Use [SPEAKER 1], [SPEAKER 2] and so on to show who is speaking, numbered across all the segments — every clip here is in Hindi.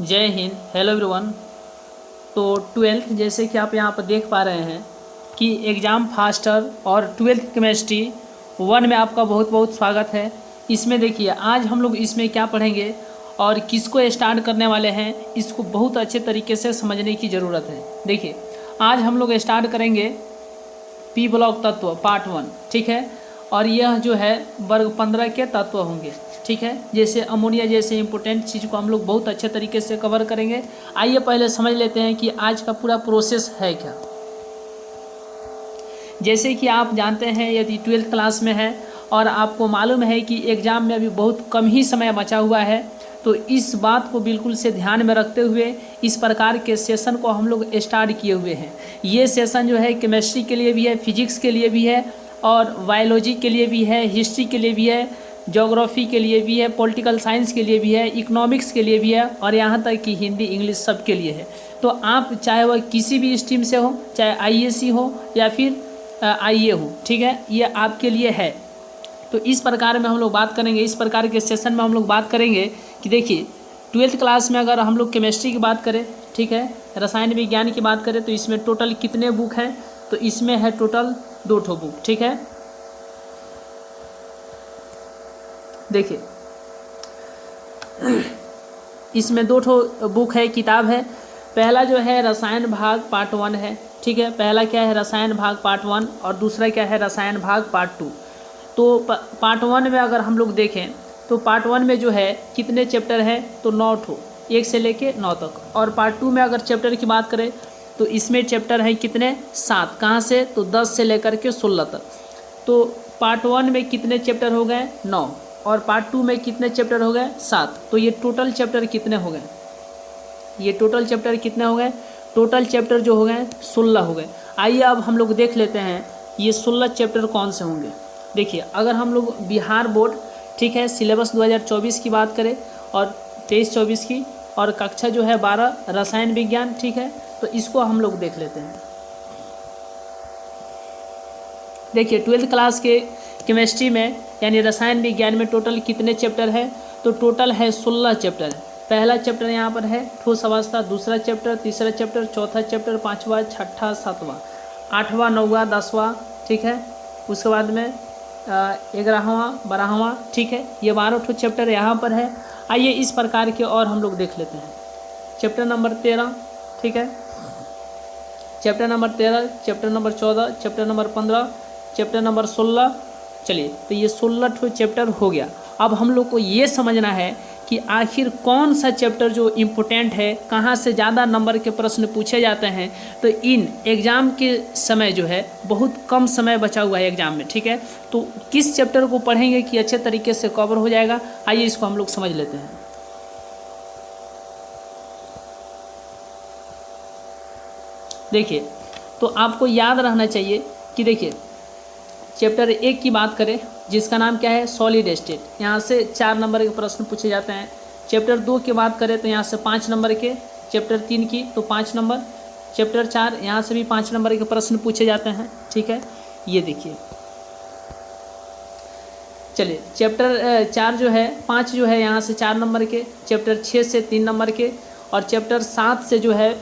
[SPEAKER 1] जय हिंद। Hello everyone. तो ट्वेल्थ जैसे कि आप यहाँ पर देख पा रहे हैं कि एग्ज़ाम फास्टर और ट्वेल्थ केमिस्ट्री 1 में आपका बहुत बहुत स्वागत है। इसमें देखिए आज हम लोग इसमें क्या पढ़ेंगे और किसको स्टार्ट करने वाले हैं, इसको बहुत अच्छे तरीके से समझने की ज़रूरत है। देखिए आज हम लोग स्टार्ट करेंगे पी ब्लॉक तत्व पार्ट 1, ठीक है। और यह जो है वर्ग 15 के तत्व होंगे, ठीक है। जैसे अमोनिया जैसे इंपॉर्टेंट चीज़ को हम लोग बहुत अच्छे तरीके से कवर करेंगे। आइए पहले समझ लेते हैं कि आज का पूरा प्रोसेस है क्या। जैसे कि आप जानते हैं यदि 12th क्लास में है और आपको मालूम है कि एग्ज़ाम में अभी बहुत कम ही समय बचा हुआ है, तो इस बात को बिल्कुल से ध्यान में रखते हुए इस प्रकार के सेशन को हम लोग स्टार्ट किए हुए हैं। ये सेशन जो है केमिस्ट्री के लिए भी है, फिजिक्स के लिए भी है और बायोलॉजी के लिए भी है, हिस्ट्री के लिए भी है, ज्योग्राफी के लिए भी है, पॉलिटिकल साइंस के लिए भी है, इकोनॉमिक्स के लिए भी है और यहाँ तक कि हिंदी इंग्लिश सब के लिए है। तो आप चाहे वह किसी भी स्ट्रीम से हो, चाहे आईएससी हो या फिर आईए हो, ठीक है, ये आपके लिए है। तो इस प्रकार में हम लोग बात करेंगे, इस प्रकार के सेशन में हम लोग बात करेंगे कि देखिए 12th क्लास में अगर हम लोग केमिस्ट्री की बात करें, ठीक है, रसायन विज्ञान की बात करें तो इसमें टोटल कितने बुक हैं, तो इसमें है टोटल 2 ठो बुक, ठीक है। देखिए इसमें 2 ठो बुक है, किताब है। पहला जो है रसायन भाग पार्ट 1 है, ठीक है। पहला क्या है रसायन भाग पार्ट 1 और दूसरा क्या है रसायन भाग पार्ट 2। तो पार्ट 1 में अगर हम लोग देखें तो पार्ट 1 में जो है कितने चैप्टर हैं, तो 9 ठो, 1 से लेके 9 तक। और पार्ट 2 में अगर चैप्टर की बात करें तो इसमें चैप्टर हैं कितने, 7। कहाँ से, तो 10 से लेकर के 16 तक। तो पार्ट 1 में कितने चैप्टर हो गए, 9, और पार्ट 2 में कितने चैप्टर हो गए, 7। तो ये टोटल चैप्टर कितने हो गए, ये टोटल चैप्टर कितने हो गए, टोटल चैप्टर जो हो गए 16 हो गए। आइए अब हम लोग देख लेते हैं ये 16 चैप्टर कौन से होंगे। देखिए अगर हम लोग बिहार बोर्ड, ठीक है, सिलेबस 2024 की बात करें और 23-24 की, और कक्षा जो है 12 रसायन विज्ञान, ठीक है, तो इसको हम लोग देख लेते हैं। देखिए 12th क्लास के केमिस्ट्री में यानी रसायन विज्ञान में टोटल कितने चैप्टर है, तो टोटल है 16 चैप्टर। पहला चैप्टर यहाँ पर है ठोस अवस्था, दूसरा चैप्टर, तीसरा चैप्टर, चौथा चैप्टर, 5वां, 6ठा, 7वां, 8वां, 9वां, 10वां, ठीक है। उसके बाद में 11वां, 12वां, ठीक है, ये 12 ठो चैप्टर यहाँ पर है। आइए इस प्रकार के और हम लोग देख लेते हैं। चैप्टर नंबर 13, ठीक है, chapter number 13, chapter number 14, chapter number 15, chapter number 16। चलिए तो ये 16 ठो चैप्टर हो गया। अब हम लोग को ये समझना है कि आखिर कौन सा चैप्टर जो इम्पोर्टेंट है, कहाँ से ज़्यादा नंबर के प्रश्न पूछे जाते हैं। तो इन एग्ज़ाम के समय जो है बहुत कम समय बचा हुआ है एग्ज़ाम में, ठीक है, तो किस चैप्टर को पढ़ेंगे कि अच्छे तरीके से कवर हो जाएगा, आइए इसको हम लोग समझ लेते हैं। देखिए तो आपको याद रहना चाहिए कि देखिए चैप्टर 1 की बात करें जिसका नाम क्या है सॉलिड स्टेट, यहाँ से 4 नंबर के प्रश्न पूछे जाते हैं। चैप्टर 2 की बात करें तो यहाँ से 5 नंबर के, चैप्टर 3 की तो 5 नंबर, चैप्टर 4 यहाँ से भी 5 नंबर के प्रश्न पूछे जाते हैं, ठीक है। ये देखिए चलिए चैप्टर 4 जो है 5 जो है यहाँ से 4 नंबर के, चैप्टर 6 से 3 नंबर के, और चैप्टर 7 से जो है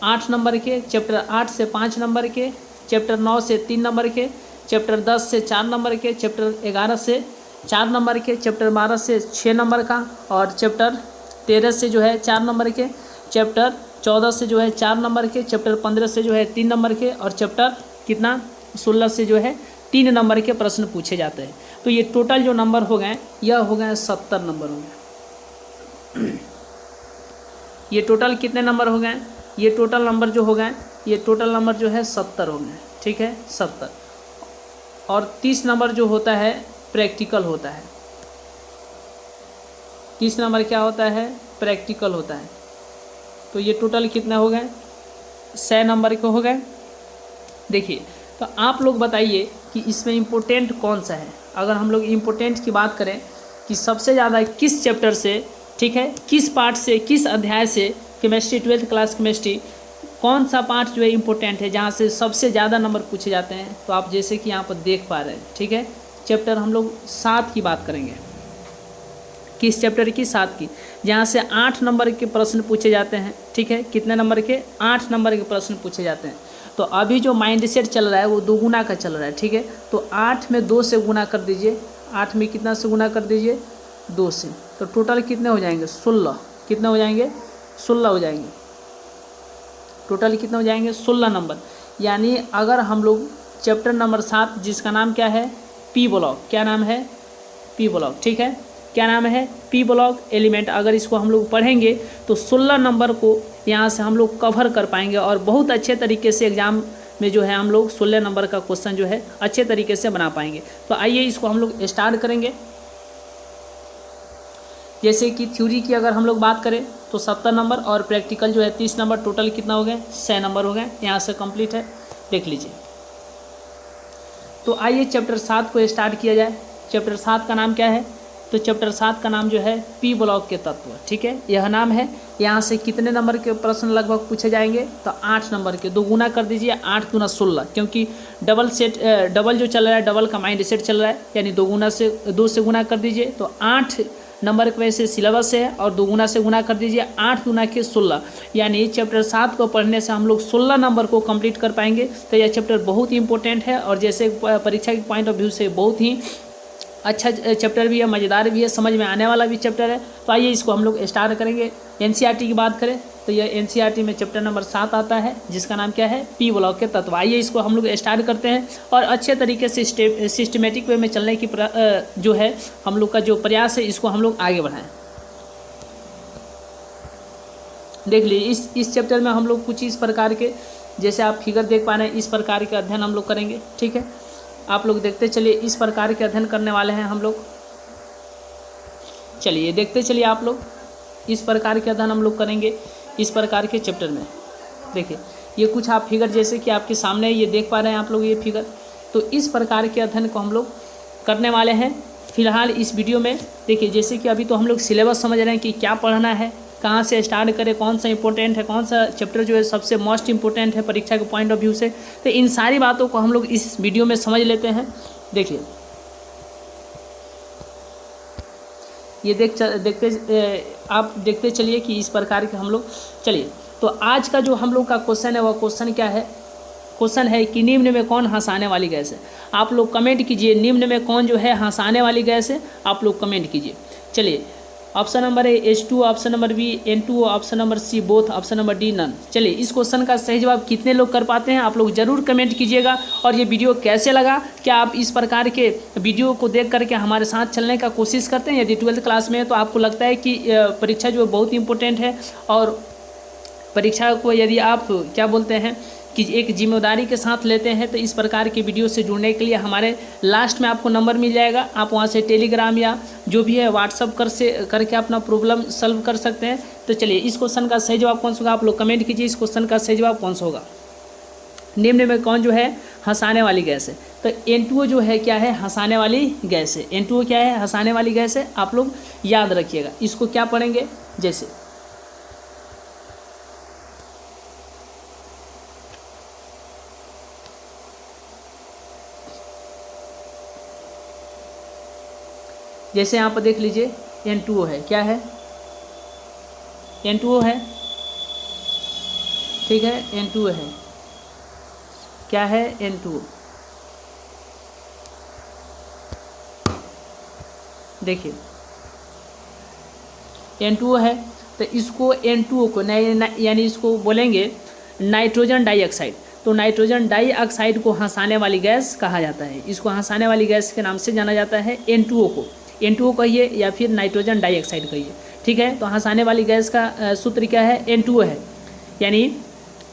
[SPEAKER 1] 8 नंबर के, चैप्टर 8 से 5 नंबर के, चैप्टर 9 से 3 नंबर के, चैप्टर 10 से 4 नंबर के, चैप्टर 11 से 4 नंबर के, चैप्टर 12 से 6 नंबर का, और चैप्टर 13 से जो है 4 नंबर के, चैप्टर 14 से जो है 4 नंबर के, चैप्टर 15 से जो है 3 नंबर के, और चैप्टर कितना 16 से जो है 3 नंबर के प्रश्न पूछे जाते हैं। तो ये टोटल जो नंबर हो गए यह हो गए 70 नंबर हो गए। ये टोटल कितने नंबर हो गए, ये टोटल नंबर जो हो गए, ये टोटल नंबर जो है 70 हो गए, ठीक है, 70। और 30 नंबर जो होता है प्रैक्टिकल होता है। 30 नंबर क्या होता है, प्रैक्टिकल होता है। तो ये टोटल कितने हो गए, 100 नंबर के हो गए। देखिए तो आप लोग बताइए कि इसमें इम्पोर्टेंट कौन सा है। अगर हम लोग इम्पोर्टेंट की बात करें कि सबसे ज़्यादा किस चैप्टर से, ठीक है, किस पार्ट से, किस अध्याय से केमिस्ट्री 12th क्लास केमिस्ट्री कौन सा पार्ट जो है इम्पोर्टेंट है, जहाँ से सबसे ज़्यादा नंबर पूछे जाते हैं, तो आप जैसे कि यहाँ पर देख पा रहे हैं, ठीक है, चैप्टर हम लोग 7 की बात करेंगे, किस चैप्टर की? 7 की, जहाँ से 8 नंबर के प्रश्न पूछे जाते हैं। ठीक है, कितने नंबर के? 8 नंबर के प्रश्न पूछे जाते हैं। तो अभी जो माइंड सेट चल रहा है वो 2 गुना का चल रहा है। ठीक है, तो 8 में 2 से गुना कर दीजिए, 8 में कितना से गुना कर दीजिए? 2 से। तो टोटल कितने हो जाएंगे? 16। कितने हो जाएंगे? 16 हो जाएंगे। टोटल कितने हो जाएंगे? 16 नंबर। यानी अगर हम लोग चैप्टर नंबर 7 जिसका नाम क्या है? P block. क्या नाम है? P block. ठीक है, क्या नाम है? P block element. अगर इसको हम लोग पढ़ेंगे तो 16 नंबर को यहाँ से हम लोग कवर कर पाएंगे और बहुत अच्छे तरीके से एग्ज़ाम में जो है हम लोग 16 नंबर का क्वेश्चन जो है अच्छे तरीके से बना पाएंगे। तो आइए इसको हम लोग स्टार्ट करेंगे। जैसे कि थ्योरी की अगर हम लोग बात करें तो 70 नंबर और प्रैक्टिकल जो है 30 नंबर, टोटल कितना हो गए? 6 नंबर हो गए। यहाँ से कंप्लीट है, देख लीजिए। तो आइए चैप्टर 7 को स्टार्ट किया जाए। चैप्टर 7 का नाम क्या है? तो चैप्टर 7 का नाम जो है पी ब्लॉक के तत्व। ठीक है, यह नाम है। यहाँ से कितने नंबर के प्रश्न लगभग पूछे जाएंगे? तो 8 नंबर के। 2 गुना कर दीजिए, 8 गुना 16, क्योंकि डबल जो चल रहा है, डबल का माइंड सेट चल रहा है, यानी 2 से गुना कर दीजिए। तो 8 नंबर के वैसे सिलेबस है और 2 गुना से गुना कर दीजिए, 8 गुना के 16, यानी चैप्टर 7 को पढ़ने से हम लोग 16 नंबर को कंप्लीट कर पाएंगे। तो यह चैप्टर बहुत ही इंपॉर्टेंट है और जैसे परीक्षा के पॉइंट ऑफ व्यू से बहुत ही अच्छा चैप्टर भी है, मज़ेदार भी है, समझ में आने वाला भी चैप्टर है। तो आइए इसको हम लोग स्टार्ट करेंगे। एनसीईआरटी की बात करें तो यह एनसीईआरटी में चैप्टर नंबर 7 आता है जिसका नाम क्या है? पी ब्लॉक के तत्व। आइए इसको हम लोग स्टार्ट करते हैं और अच्छे तरीके से सिस्टमेटिक वे में चलने की जो है हम लोग का जो प्रयास है इसको हम लोग आगे बढ़ाएं। देख लीजिए इस चैप्टर में हम लोग कुछ इस प्रकार के, जैसे आप फिगर देख पा रहे हैं, इस प्रकार के अध्ययन हम लोग करेंगे। ठीक है, आप लोग देखते चलिए, इस प्रकार के अध्ययन करने वाले हैं हम लोग। चलिए देखते चलिए, आप लोग इस प्रकार के अध्ययन हम लोग करेंगे इस प्रकार के चैप्टर में। देखिए ये कुछ आप फिगर जैसे कि आपके सामने ये देख पा रहे हैं आप लोग ये फिगर। तो इस प्रकार के अध्ययन को हम लोग करने वाले हैं फिलहाल इस वीडियो में। देखिए जैसे कि अभी तो हम लोग सिलेबस समझ रहे हैं कि क्या पढ़ना है, कहाँ से स्टार्ट करें, कौन सा इंपॉर्टेंट है, कौन सा चैप्टर जो है सबसे मोस्ट इंपॉर्टेंट है परीक्षा के पॉइंट ऑफ व्यू से। तो इन सारी बातों को हम लोग इस वीडियो में समझ लेते हैं। देखिए ये आप देखते चलिए कि इस प्रकार के हम लोग। चलिए तो आज का जो हम लोग का क्वेश्चन है वह क्वेश्चन क्या है? क्वेश्चन है कि निम्न में कौन हंसाने वाली गैस है? आप लोग कमेंट कीजिए, निम्न में कौन जो है हंसाने वाली गैस है, आप लोग कमेंट कीजिए। चलिए option number A H2, option number B N2, option number C both, option number D none. चलिए इस क्वेश्चन का सही जवाब कितने लोग कर पाते हैं आप लोग ज़रूर कमेंट कीजिएगा। और ये वीडियो कैसे लगा, क्या आप इस प्रकार के वीडियो को देख करके हमारे साथ चलने का कोशिश करते हैं? यदि 12th क्लास में है तो आपको लगता है कि परीक्षा जो है बहुत इंपॉर्टेंट है और परीक्षा को यदि आप क्या बोलते हैं कि एक जिम्मेदारी के साथ लेते हैं तो इस प्रकार के वीडियो से जुड़ने के लिए हमारे लास्ट में आपको नंबर मिल जाएगा। आप वहां से टेलीग्राम या जो भी है व्हाट्सअप करके अपना प्रॉब्लम सॉल्व कर सकते हैं। तो चलिए इस क्वेश्चन का सही जवाब कौन सा होगा, आप लोग कमेंट कीजिए। इस क्वेश्चन का सही जवाब कौन सा होगा? निम्न में कौन जो है हंसाने वाली गैस है? तो N2O जो है क्या है? हंसाने वाली गैस है। N2O क्या है? हंसाने वाली गैस है। आप लोग याद रखिएगा। इसको क्या पढ़ेंगे? जैसे यहाँ पर देख लीजिए N2O है, क्या है? N2O है, ठीक है, N2O है, क्या है? N2O। देखिए N2O है तो इसको N2O को यानी इसको बोलेंगे नाइट्रोजन डाइऑक्साइड। तो नाइट्रोजन डाइऑक्साइड को हंसाने वाली गैस कहा जाता है। इसको हंसाने वाली गैस के नाम से जाना जाता है N2O को। N2O कहिए या फिर नाइट्रोजन डाइऑक्साइड कहिए, ठीक है। तो हंसाने वाली गैस का सूत्र क्या है? N2O है, यानी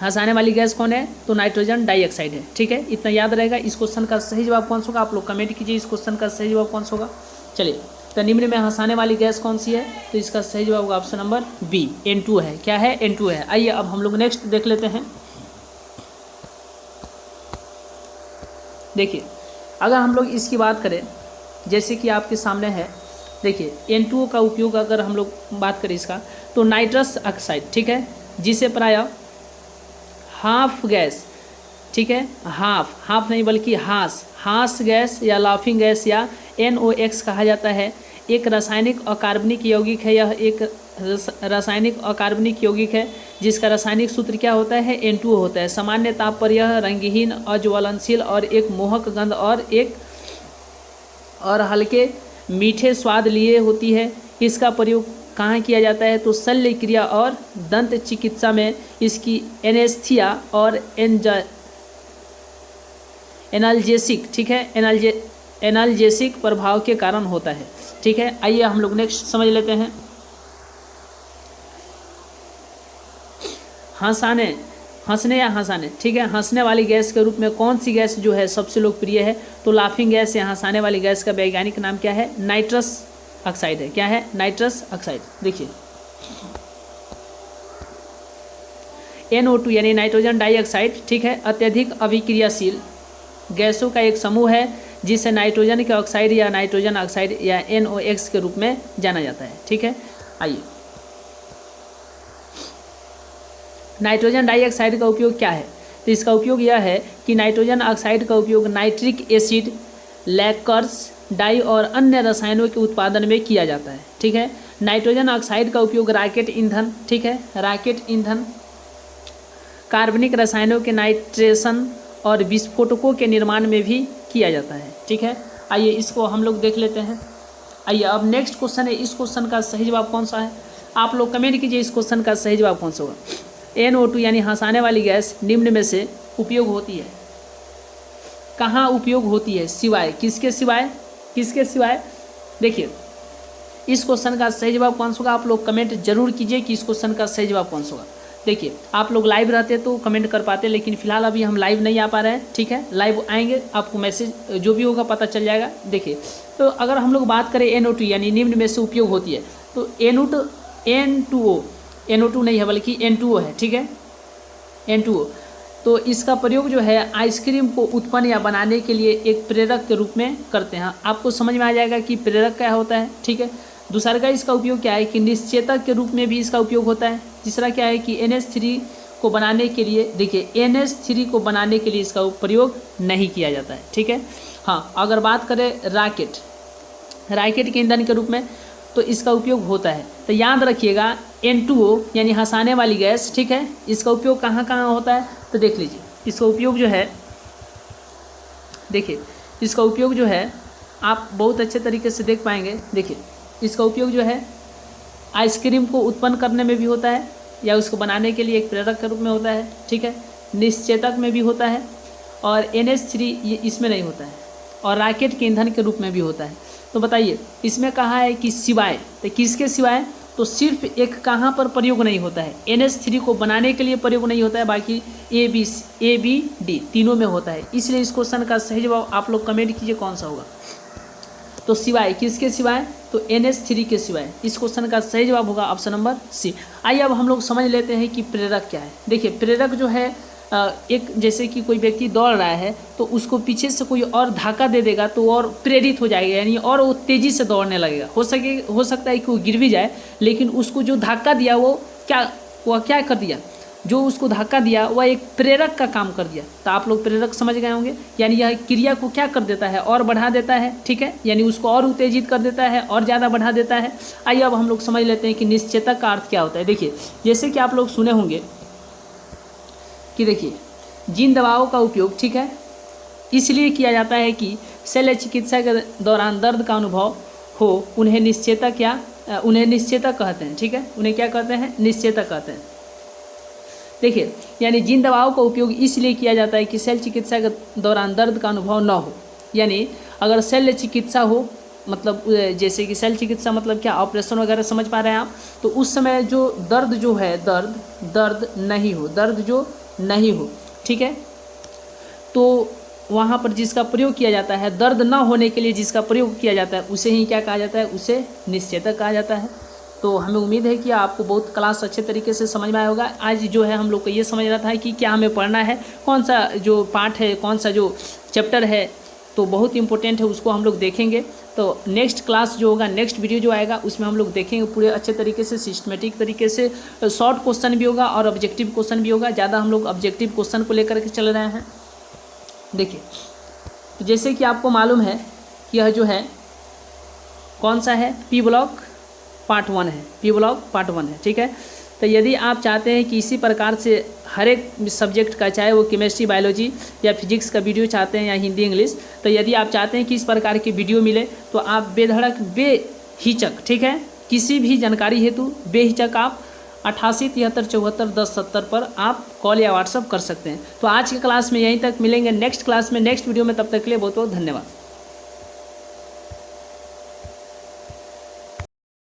[SPEAKER 1] हंसाने वाली गैस कौन है? तो नाइट्रोजन डाइऑक्साइड है, ठीक है। इतना याद रहेगा। इस क्वेश्चन का सही जवाब कौन सा होगा? आप लोग कमेंट कीजिए, इस क्वेश्चन का सही जवाब कौन सा होगा। चलिए तो निम्न में हंसाने वाली गैस कौन सी है? तो इसका सही जवाब होगा ऑप्शन नंबर बी, N2 है। क्या है? N2 है। आइए अब हम लोग नेक्स्ट देख लेते हैं। देखिए अगर हम लोग इसकी बात करें, जैसे कि आपके सामने है, देखिए N2O का उपयोग अगर हम लोग बात करें इसका, तो नाइट्रस ऑक्साइड, ठीक है, जिसे प्रायः हाफ गैस, ठीक है, हाफ नहीं बल्कि हास गैस या लाफिंग गैस या NOx कहा जाता है। एक रासायनिक अकार्बनिक यौगिक है। यह एक रासायनिक अकार्बनिक यौगिक है जिसका रासायनिक सूत्र क्या होता है, N2O होता है। सामान्य ताप पर यह रंगहीन, अज्वलनशील और एक मोहक गंध और हल्के मीठे स्वाद लिए होती है। इसका प्रयोग कहाँ किया जाता है, तो शल्य क्रिया और दंत चिकित्सा में इसकी एनेस्थीसिया और एनाल्जेसिक, ठीक है, एनाल्जेसिक प्रभाव के कारण होता है। ठीक है, आइए हम लोग नेक्स्ट समझ लेते हैं। हंसने या हंसाने, ठीक है, हंसने वाली गैस के रूप में कौन सी गैस जो है सबसे लोकप्रिय है, तो लाफिंग गैस या हंसाने वाली गैस का वैज्ञानिक नाम क्या है, नाइट्रस ऑक्साइड है। क्या है, नाइट्रस ऑक्साइड। देखिए NO2 यानी नाइट्रोजन डाइऑक्साइड, ठीक है, अत्यधिक अभिक्रियाशील गैसों का एक समूह है जिसे नाइट्रोजन के ऑक्साइड या नाइट्रोजन ऑक्साइड या NOx के रूप में जाना जाता है। ठीक है, आइए नाइट्रोजन डाइऑक्साइड का उपयोग क्या है, तो इसका उपयोग यह है कि नाइट्रोजन ऑक्साइड का उपयोग नाइट्रिक एसिड, लैकर्स, डाई और अन्य रसायनों के उत्पादन में किया जाता है। ठीक है, नाइट्रोजन ऑक्साइड का उपयोग रॉकेट ईंधन, ठीक है, रॉकेट ईंधन, कार्बनिक रसायनों के नाइट्रेशन और विस्फोटकों के निर्माण में भी किया जाता है। ठीक है, आइए इसको हम लोग देख लेते हैं। आइए अब नेक्स्ट क्वेश्चन है, इस क्वेश्चन का सही जवाब कौन सा है, आप लोग कमेंट कीजिए इस क्वेश्चन का सही जवाब कौन सा होगा। NO2 यानी हंसाने वाली गैस निम्न में से उपयोग होती है, कहाँ उपयोग होती है, सिवाय किसके, सिवाय किसके सिवाय। देखिए इस क्वेश्चन का सही जवाब कौन सा होगा, आप लोग कमेंट जरूर कीजिए कि इस क्वेश्चन का सही जवाब कौन सा होगा। देखिए आप लोग लाइव रहते तो कमेंट कर पाते, लेकिन फिलहाल अभी हम लाइव नहीं आ पा रहे हैं। ठीक है, लाइव आएंगे आपको मैसेज जो भी होगा पता चल जाएगा। देखिए तो अगर हम लोग बात करें NO2 यानी निम्न में से उपयोग होती है, तो NO2 नहीं है बल्कि N2O है। ठीक है, N2O, तो इसका प्रयोग जो है आइसक्रीम को उत्पन्न या बनाने के लिए एक प्रेरक के रूप में करते हैं। आपको समझ में आ जाएगा कि प्रेरक क्या होता है। ठीक है, दूसरा का इसका उपयोग क्या है कि निश्चेतक के रूप में भी इसका उपयोग होता है। तीसरा क्या है कि NH3 को बनाने के लिए, देखिए NH3 को बनाने के लिए इसका प्रयोग नहीं किया जाता है। ठीक है, हाँ अगर बात करें रॉकेट के ईंधन के रूप में तो इसका उपयोग होता है। तो याद रखिएगा N2O यानी हंसाने वाली गैस, ठीक है, इसका उपयोग कहाँ कहाँ होता है, तो देख लीजिए इसका उपयोग जो है, देखिए इसका उपयोग जो है आप बहुत अच्छे तरीके से देख पाएंगे। देखिए इसका उपयोग जो है आइसक्रीम को उत्पन्न करने में भी होता है या उसको बनाने के लिए एक प्रेरक के रूप में होता है। ठीक है, निश्चेतक में भी होता है और NH3 ये इसमें नहीं होता है, और रॉकेट के ईंधन के रूप में भी होता है। तो बताइए इसमें कहा है कि सिवाय, तो किसके सिवाय, तो सिर्फ एक कहाँ पर प्रयोग नहीं होता है, NH3 को बनाने के लिए प्रयोग नहीं होता है, बाकी A, B, D तीनों में होता है। इसलिए इस क्वेश्चन का सही जवाब आप लोग कमेंट कीजिए कौन सा होगा। तो सिवाय किसके सिवाय, तो NH3 के सिवाय। इस क्वेश्चन का सही जवाब होगा ऑप्शन नंबर C। आइए अब हम लोग समझ लेते हैं कि प्रेरक क्या है। देखिए प्रेरक जो है एक, जैसे कि कोई व्यक्ति दौड़ रहा है तो उसको पीछे से कोई और धक्का दे देगा तो और प्रेरित हो जाएगा, यानी और वो तेज़ी से दौड़ने लगेगा। हो सकता है कि वो गिर भी जाए, लेकिन उसको जो धक्का दिया वह क्या कर दिया, जो उसको धक्का दिया वह एक प्रेरक का काम कर दिया। तो आप लोग प्रेरक समझ गए होंगे, यानी यह क्रिया को क्या कर देता है, और बढ़ा देता है। ठीक है, यानी उसको और उत्तेजित कर देता है और ज़्यादा बढ़ा देता है। आइए अब हम लोग समझ लेते हैं कि निश्चेतक का अर्थ क्या होता है। देखिए जैसे कि आप लोग सुने होंगे कि देखिए जिन दवाओं का उपयोग, ठीक है, इसलिए किया जाता है कि शल्य चिकित्सा के दौरान दर्द का अनुभव हो, उन्हें निश्चेतक कहते हैं। ठीक है, उन्हें क्या कहते हैं, निश्चेतक कहते हैं। देखिए यानी जिन दवाओं का उपयोग इसलिए किया जाता है कि शल्य चिकित्सा के दौरान दर्द का अनुभव न हो, यानी अगर शल्य चिकित्सा हो, मतलब जैसे कि शल्य चिकित्सा मतलब क्या, ऑपरेशन वगैरह समझ पा रहे हैं आप, तो उस समय जो दर्द जो है, दर्द नहीं हो। ठीक है, तो वहाँ पर जिसका प्रयोग किया जाता है, दर्द न होने के लिए जिसका प्रयोग किया जाता है, उसे ही क्या कहा जाता है, उसे निश्चेतक कहा जाता है। तो हमें उम्मीद है कि आपको बहुत क्लास अच्छे तरीके से समझ में आया होगा। आज जो है हम लोग को ये समझ रहा था कि क्या हमें पढ़ना है, कौन सा जो पार्ट है, कौन सा जो चैप्टर है, तो बहुत इंपॉर्टेंट है, उसको हम लोग देखेंगे। तो नेक्स्ट क्लास जो होगा, नेक्स्ट वीडियो जो आएगा, उसमें हम लोग देखेंगे पूरे अच्छे तरीके से, सिस्टमेटिक तरीके से। शॉर्ट क्वेश्चन भी होगा और ऑब्जेक्टिव क्वेश्चन भी होगा। ज़्यादा हम लोग ऑब्जेक्टिव क्वेश्चन को लेकर के चल रहे हैं। देखिए तो जैसे कि आपको मालूम है कि यह जो है कौन सा है, पी ब्लॉक पार्ट 1 है, पी ब्लॉक पार्ट 1 है, ठीक है। तो यदि आप चाहते हैं कि इसी प्रकार से हर एक सब्जेक्ट का, चाहे वो केमिस्ट्री, बायोलॉजी या फिजिक्स का वीडियो चाहते हैं या हिंदी इंग्लिश, तो यदि आप चाहते हैं कि इस प्रकार की वीडियो मिले तो आप बेधड़क बेहिचक, ठीक है, किसी भी जानकारी हेतु बेहिचक आप 88 73 74 10 70 पर आप कॉल या व्हाट्सअप कर सकते हैं। तो आज की क्लास में यहीं तक, मिलेंगे नेक्स्ट क्लास में नेक्स्ट वीडियो में, तब तक के लिए बहुत बहुत धन्यवाद।